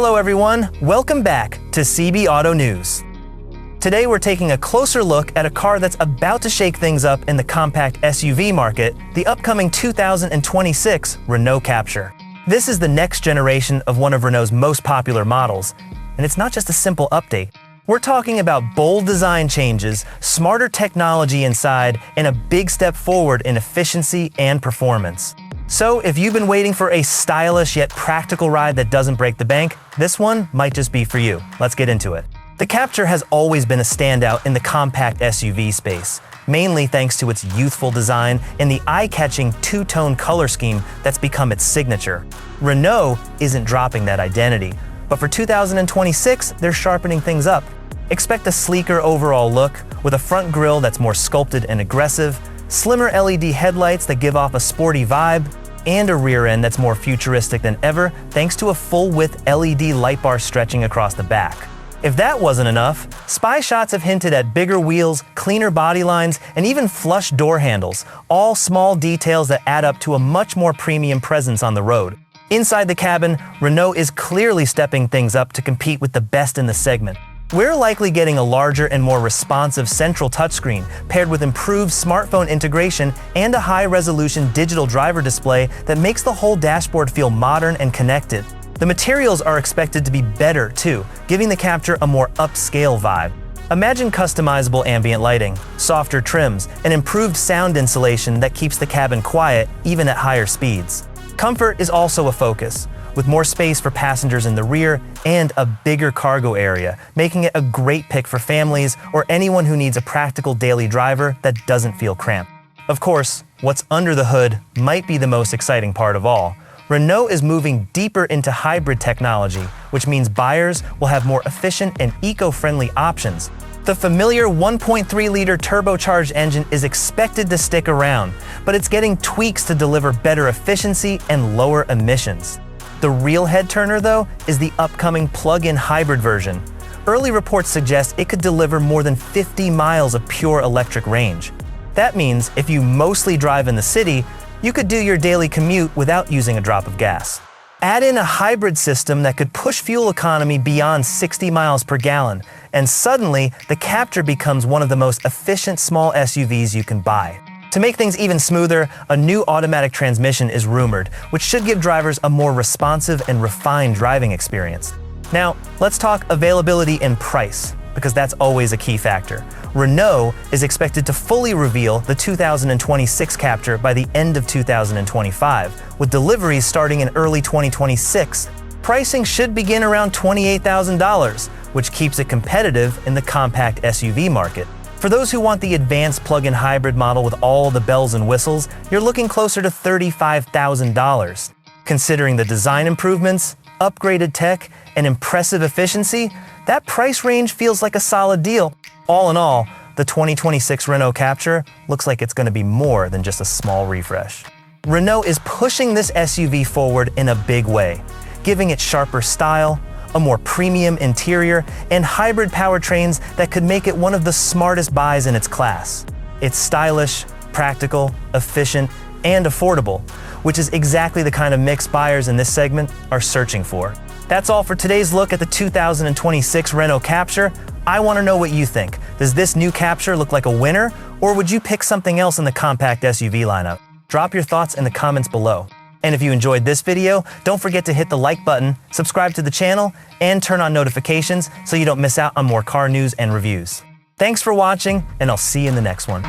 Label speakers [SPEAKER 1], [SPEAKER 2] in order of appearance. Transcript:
[SPEAKER 1] Hello everyone, welcome back to CB Auto News. Today we're taking a closer look at a car that's about to shake things up in the compact SUV market, the upcoming 2026 Renault Captur. This is the next generation of one of Renault's most popular models, and it's not just a simple update. We're talking about bold design changes, smarter technology inside, and a big step forward in efficiency and performance. So if you've been waiting for a stylish yet practical ride that doesn't break the bank, this one might just be for you. Let's get into it. The Captur has always been a standout in the compact SUV space, mainly thanks to its youthful design and the eye-catching two-tone color scheme that's become its signature. Renault isn't dropping that identity, but for 2026, they're sharpening things up. Expect a sleeker overall look with a front grille that's more sculpted and aggressive, slimmer LED headlights that give off a sporty vibe, and a rear end that's more futuristic than ever thanks to a full-width LED light bar stretching across the back. If that wasn't enough, spy shots have hinted at bigger wheels, cleaner body lines, and even flush door handles, all small details that add up to a much more premium presence on the road. Inside the cabin, Renault is clearly stepping things up to compete with the best in the segment. We're likely getting a larger and more responsive central touchscreen, paired with improved smartphone integration and a high-resolution digital driver display that makes the whole dashboard feel modern and connected. The materials are expected to be better, too, giving the Captur a more upscale vibe. Imagine customizable ambient lighting, softer trims, and improved sound insulation that keeps the cabin quiet even at higher speeds. Comfort is also a focus, with more space for passengers in the rear and a bigger cargo area, making it a great pick for families or anyone who needs a practical daily driver that doesn't feel cramped. Of course, what's under the hood might be the most exciting part of all. Renault is moving deeper into hybrid technology, which means buyers will have more efficient and eco-friendly options. The familiar 1.3-liter turbocharged engine is expected to stick around, but it's getting tweaks to deliver better efficiency and lower emissions. The real head-turner, though, is the upcoming plug-in hybrid version. Early reports suggest it could deliver more than 50 miles of pure electric range. That means if you mostly drive in the city, you could do your daily commute without using a drop of gas. Add in a hybrid system that could push fuel economy beyond 60 miles per gallon, and suddenly the Captur becomes one of the most efficient small SUVs you can buy. To make things even smoother, a new automatic transmission is rumored, which should give drivers a more responsive and refined driving experience. Now, let's talk availability and price, because that's always a key factor. Renault is expected to fully reveal the 2026 Captur by the end of 2025, with deliveries starting in early 2026. Pricing should begin around $28,000, which keeps it competitive in the compact SUV market. For those who want the advanced plug-in hybrid model with all the bells and whistles, you're looking closer to $35,000. Considering the design improvements, upgraded tech, and impressive efficiency, that price range feels like a solid deal. All in all, the 2026 Renault Captur looks like it's going to be more than just a small refresh. Renault is pushing this SUV forward in a big way, giving it sharper style, a more premium interior, and hybrid powertrains that could make it one of the smartest buys in its class. It's stylish, practical, efficient, and affordable, which is exactly the kind of mix buyers in this segment are searching for. That's all for today's look at the 2026 Renault Captur. I want to know what you think. Does this new Captur look like a winner, or would you pick something else in the compact SUV lineup? Drop your thoughts in the comments below. And if you enjoyed this video, don't forget to hit the like button, subscribe to the channel, and turn on notifications so you don't miss out on more car news and reviews. Thanks for watching, and I'll see you in the next one.